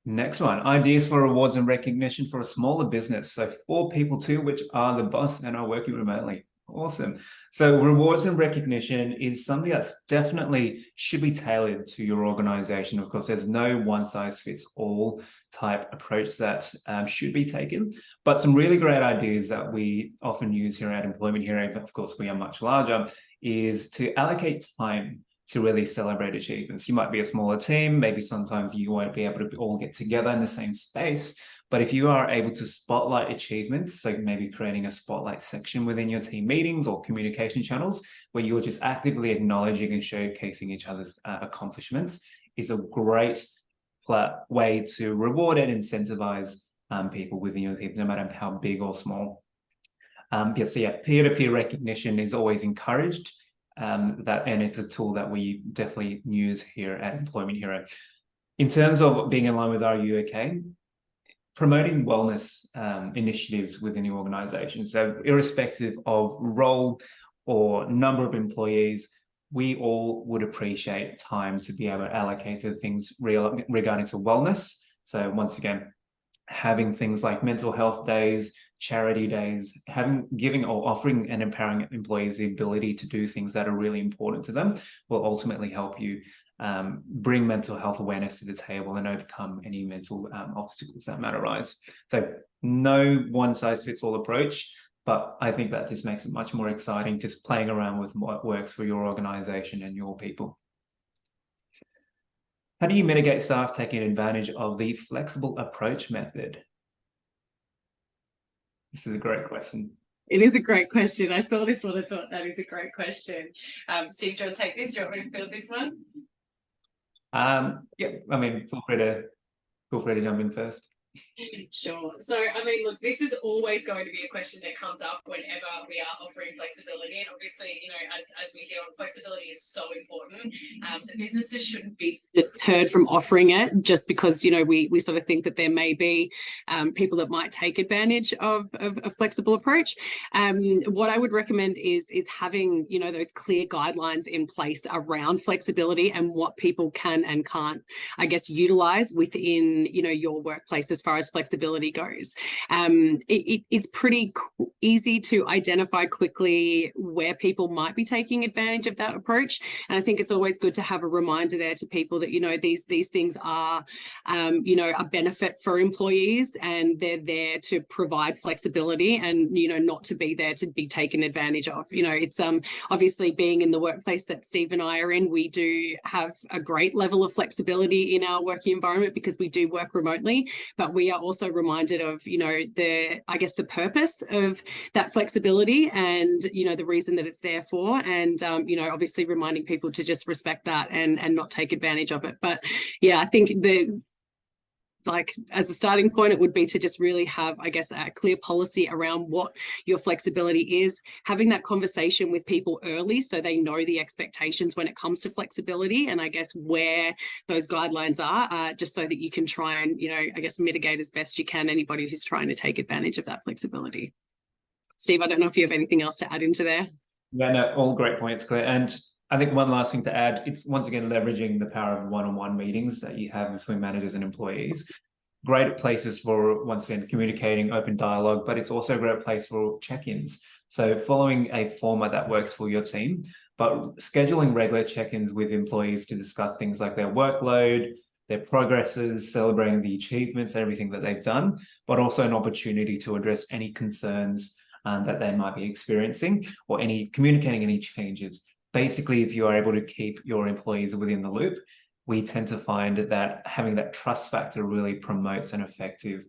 [SPEAKER 1] Next one, ideas for rewards and recognition for a smaller business. So 4 people too, which are the boss and are working remotely. Awesome. So rewards and recognition is something that's definitely should be tailored to your organization. Of course, there's no one size fits all type approach that should be taken, but some really great ideas that we often use here at Employment Hero, but of course we are much larger, is to allocate time to really celebrate achievements. You might be a smaller team, maybe sometimes you won't be able to all get together in the same space, but if you are able to spotlight achievements, so maybe creating a spotlight section within your team meetings or communication channels, where you're just actively acknowledging and showcasing each other's accomplishments, is a great way to reward and incentivize people within your team, no matter how big or small. Peer-to-peer recognition is always encouraged. And it's a tool that we definitely use here at Employment Hero. In terms of being in line with R U OK, promoting wellness initiatives within your organization. So irrespective of role or number of employees, we all would appreciate time to be able to allocate to things regarding to wellness. So once again, having things like mental health days, charity days, giving or offering and empowering employees the ability to do things that are really important to them will ultimately help you bring mental health awareness to the table and overcome any mental obstacles that might arise. So no one size fits all approach, but I think that just makes it much more exciting, just playing around with what works for your organization and your people. How do you mitigate staff taking advantage of the flexible approach method? This is a great question.
[SPEAKER 2] It is a great question. I saw this one and thought that is a great question. Steve, do you want to take this? Do you want me to field this one?
[SPEAKER 1] Yeah, I mean, feel free to jump in first.
[SPEAKER 2] Sure. So, I mean, look, this is always going to be a question that comes up whenever we are offering flexibility. And obviously, you know, as we hear on, flexibility is so important. The businesses shouldn't be deterred from offering it just because, you know, we sort of think that there may be people that might take advantage of a flexible approach. What I would recommend is having, you know, those clear guidelines in place around flexibility and what people can and can't, I guess, utilize within, you know, your workplace as far as flexibility goes. It's pretty easy to identify quickly where people might be taking advantage of that approach. And I think it's always good to have a reminder there to people that, you know, these things are, you know, a benefit for employees, and they're there to provide flexibility and, you know, not to be there to be taken advantage of. You know, it's obviously, being in the workplace that Steve and I are in, we do have a great level of flexibility in our working environment because we do work remotely, but we are also reminded of, you know, I guess the purpose of that flexibility and, you know, the reason that it's there for, and, you know, obviously reminding people to just respect that and not take advantage of it. But yeah, I think like as a starting point, it would be to just really have, I guess, a clear policy around what your flexibility is, having that conversation with people early so they know the expectations when it comes to flexibility, and I guess where those guidelines are, just so that you can try and, you know, I guess, mitigate as best you can anybody who's trying to take advantage of that flexibility. Steve, I don't know if you have anything else to add into there.
[SPEAKER 1] Yeah, no, all great points, Claire. And I think one last thing to add, it's once again leveraging the power of one-on-one meetings that you have between managers and employees. Great places for, once again, communicating, open dialogue, but it's also a great place for check-ins. So following a format that works for your team, but scheduling regular check-ins with employees to discuss things like their workload, their progresses, celebrating the achievements, everything that they've done, but also an opportunity to address any concerns that they might be experiencing, or communicating any changes. Basically, if you are able to keep your employees within the loop, we tend to find that having that trust factor really promotes an effective,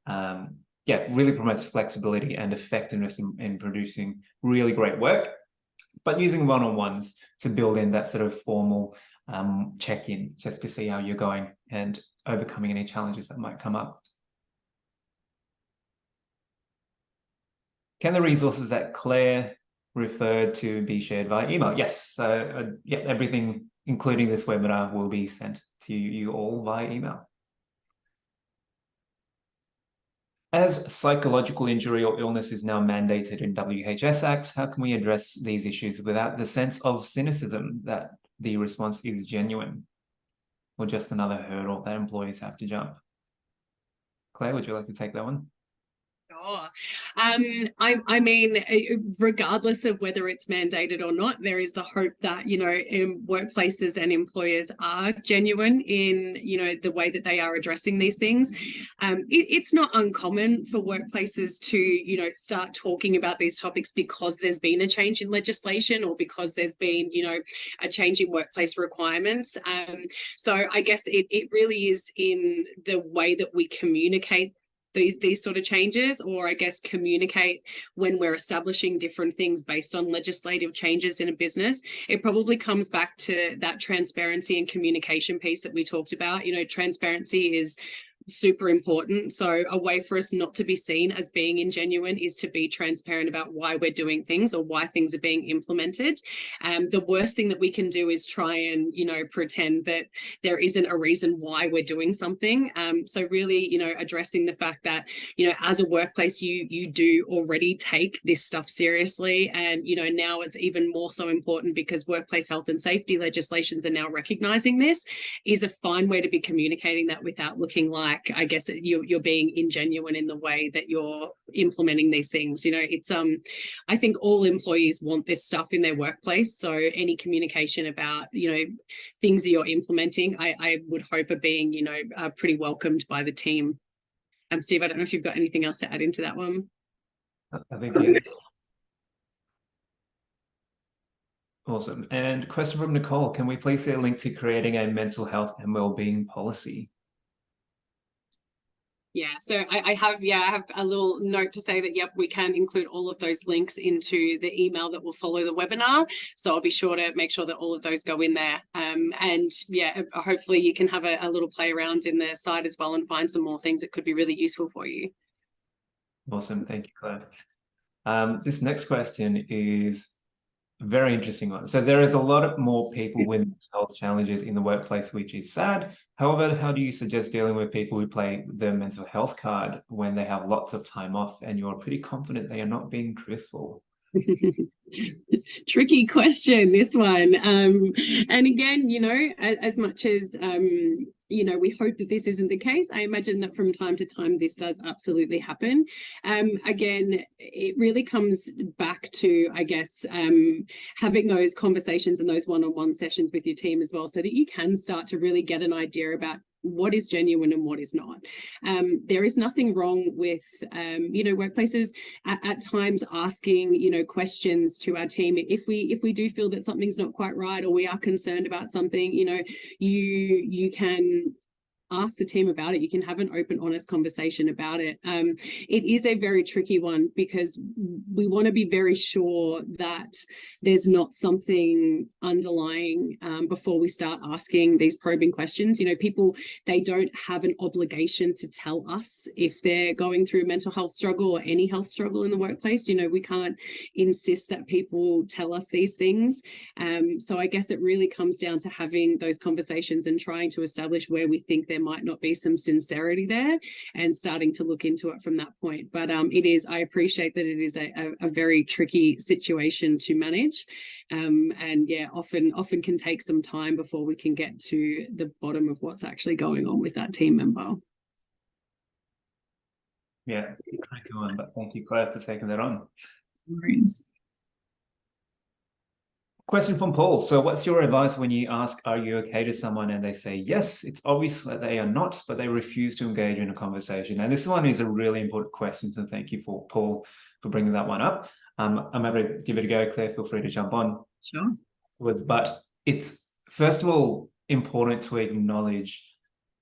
[SPEAKER 1] really promotes flexibility and effectiveness in producing really great work, but using one-on-ones to build in that sort of formal check-in just to see how you're going and overcoming any challenges that might come up. Can the resources that Claire referred to be shared via email? Yes. So yeah, everything, including this webinar, will be sent to you all via email. As psychological injury or illness is now mandated in WHS Acts, how can we address these issues without the sense of cynicism that the response is genuine, or just another hurdle that employees have to jump? Claire, would you like to take that one?
[SPEAKER 2] Sure. I mean, regardless of whether it's mandated or not, there is the hope that, you know, workplaces and employers are genuine in, you know, the way that they are addressing these things. It's not uncommon for workplaces to, you know, start talking about these topics because there's been a change in legislation or because there's been, you know, a change in workplace requirements. So I guess it really is in the way that we communicate these sort of changes, or I guess communicate when we're establishing different things based on legislative changes in a business. It probably comes back to that transparency and communication piece that we talked about. You know, transparency is super important. So a way for us not to be seen as being ingenuine is to be transparent about why we're doing things or why things are being implemented. The worst thing that we can do is try and, you know, pretend that there isn't a reason why we're doing something. So really, you know, addressing the fact that, you know, as a workplace, you do already take this stuff seriously. And, you know, now it's even more so important because workplace health and safety legislations are now recognizing this, is a fine way to be communicating that without looking like, I guess, you're being ingenuine in the way that you're implementing these things. You know, it's I think all employees want this stuff in their workplace. So any communication about, you know, things that you're implementing, I would hope are being, you know, pretty welcomed by the team. Steve, I don't know if you've got anything else to add into that one.
[SPEAKER 1] I think Awesome. And question from Nicole, can we please see a link to creating a mental health and wellbeing policy?
[SPEAKER 2] Yeah, so I have a little note to say that, yep, we can include all of those links into the email that will follow the webinar. So I'll be sure to make sure that all of those go in there. And yeah, hopefully you can have a little play around in the site as well and find some more things that could be really useful for you.
[SPEAKER 1] Awesome. Thank you, Claire. This next question is a very interesting one. So there is a lot more people with mental health challenges in the workplace, which is sad. However, how do you suggest dealing with people who play the mental health card when they have lots of time off and you're pretty confident they are not being truthful?
[SPEAKER 2] Tricky question, this one. And again, as much as we hope that this isn't the case, I imagine that from time to time this does absolutely happen. Again, it really comes back to, I guess, having those conversations and those one-on-one sessions with your team as well, so that you can start to really get an idea about what is genuine and what is not. There is nothing wrong with, workplaces at times asking, questions to our team. If we do feel that something's not quite right, or we are concerned about something, you can ask the team about it. You can have an open, honest conversation about it. It is a very tricky one because we want to be very sure that there's not something underlying before we start asking these probing questions. People, they don't have an obligation to tell us if they're going through a mental health struggle or any health struggle in the workplace. We can't insist that people tell us these things. So I guess it really comes down to having those conversations and trying to establish where we think there might not be some sincerity there, and starting to look into it from that point. But I appreciate that it is a very tricky situation to manage, and yeah, often can take some time before we can get to the bottom of what's actually going on with that team member.
[SPEAKER 1] Yeah, crack on, but thank you, Claire, for taking that on.
[SPEAKER 2] No worries.
[SPEAKER 1] Question from Paul. So what's your advice when you ask, are you okay to someone and they say yes? It's obvious that they are not, but they refuse to engage in a conversation. And this one is a really important question. So thank you, for Paul, for bringing that one up. I'm happy to give it a go. Claire, feel free to jump on.
[SPEAKER 2] Sure.
[SPEAKER 1] But it's, first of all, important to acknowledge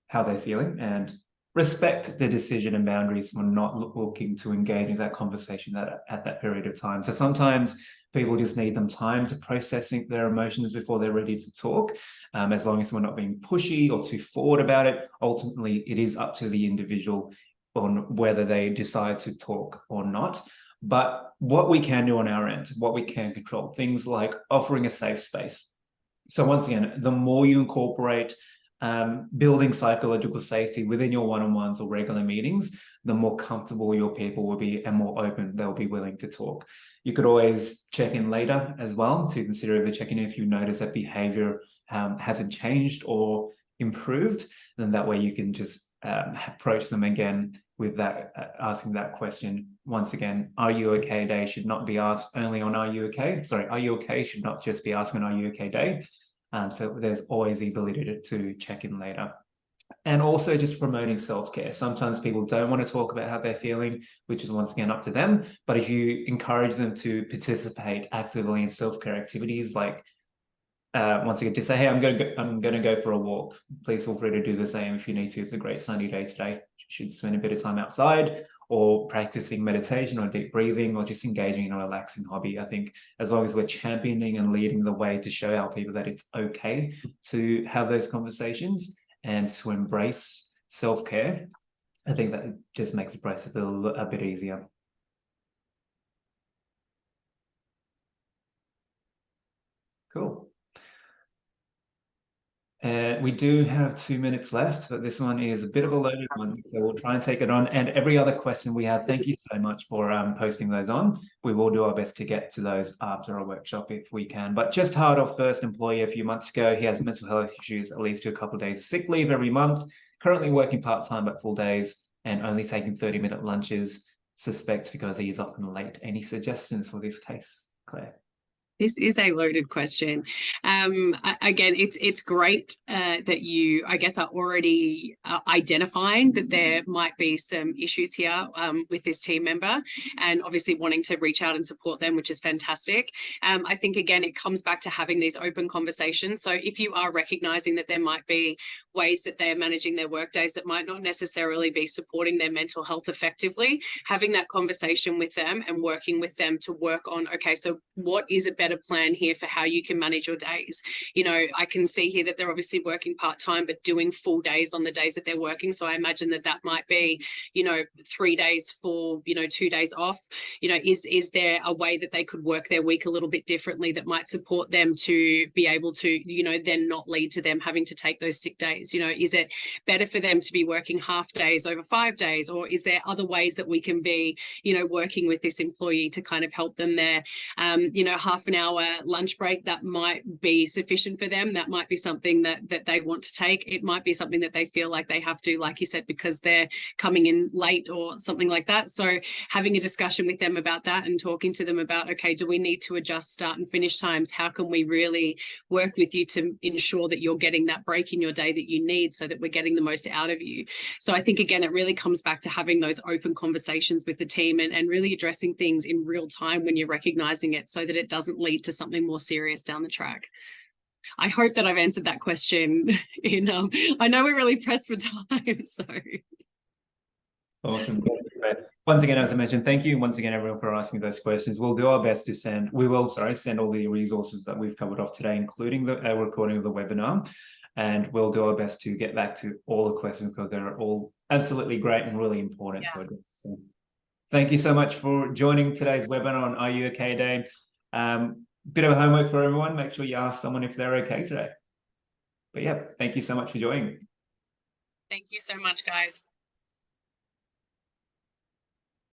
[SPEAKER 1] how they're feeling and respect their decision and boundaries for not looking to engage in that conversation at that period of time. So sometimes people just need them time to processing their emotions before they're ready to talk. As long as we're not being pushy or too forward about it, ultimately it is up to the individual on whether they decide to talk or not. But what we can do on our end, what we can control, things like offering a safe space. So once again, the more you incorporate building psychological safety within your one-on-ones or regular meetings, the more comfortable your people will be and more open they'll be willing to talk. You could always check in later as well to consider the check-in if you notice that behavior hasn't changed or improved. Then that way you can just approach them again with that, asking that question. Once again, are you okay day should not be asked only on are you okay? Sorry, are you okay should not just be asked on are you okay day. So there's always the ability to check in later. And also just promoting self-care. Sometimes people don't want to talk about how they're feeling, which is once again up to them. But if you encourage them to participate actively in self-care activities, like once again, just say, hey, I'm going to go for a walk. Please feel free to do the same if you need to. It's a great sunny day today. You should spend a bit of time outside, or practicing meditation or deep breathing, or just engaging in a relaxing hobby. I think as long as we're championing and leading the way to show our people that it's okay to have those conversations and to embrace self-care, I think that just makes the process a bit easier. Cool. We do have 2 minutes left, but this one is a bit of a loaded one, so we'll try and take it on. And every other question we have, thank you so much for posting those on. We will do our best to get to those after our workshop if we can. But just hired our first employee a few months ago. He has mental health issues, at least to a couple of days of sick leave every month, currently working part-time but full days and only taking 30-minute lunches, suspect because he is often late. Any suggestions for this case, Claire?
[SPEAKER 2] This is a loaded question. Again, it's great that you, I guess, are already identifying that there might be some issues here with this team member, and obviously wanting to reach out and support them, which is fantastic. I think, again, it comes back to having these open conversations. So if you are recognizing that there might be ways that they are managing their work days that might not necessarily be supporting their mental health effectively, having that conversation with them and working with them to work on, okay, so what is a better plan here for how you can manage your days? You know, I can see here that they're obviously working part-time, but doing full days on the days that they're working. So I imagine that that might be, you know, 3 days for, you know, 2 days off. You know, is there a way that they could work their week a little bit differently that might support them to be able to, you know, then not lead to them having to take those sick days? You know, is it better for them to be working half days over 5 days, or is there other ways that we can be, you know, working with this employee to kind of help them there? You know, half an hour lunch break, that might be sufficient for them. That might be something that they want to take. It might be something that they feel like they have to, like you said, because they're coming in late or something like that. So having a discussion with them about that and talking to them about, okay, do we need to adjust start and finish times? How can we really work with you to ensure that you're getting that break in your day that you need so that we're getting the most out of you? So I think, again, it really comes back to having those open conversations with the team and really addressing things in real time when you're recognizing it, so that it doesn't lead to something more serious down the track. I hope that I've answered that question. I know we're really pressed for time, so.
[SPEAKER 1] Awesome. Once again, as I mentioned, thank you once again, everyone, for asking those questions. We'll do our best to send all the resources that we've covered off today, including the recording of the webinar. And we'll do our best to get back to all the questions, because they're all absolutely great and really important.
[SPEAKER 2] Yeah.
[SPEAKER 1] So thank you so much for joining today's webinar on Are You OK Day. Bit of homework for everyone. Make sure you ask someone if they're okay today. But yeah, thank you so much for joining.
[SPEAKER 2] Thank you so much, guys.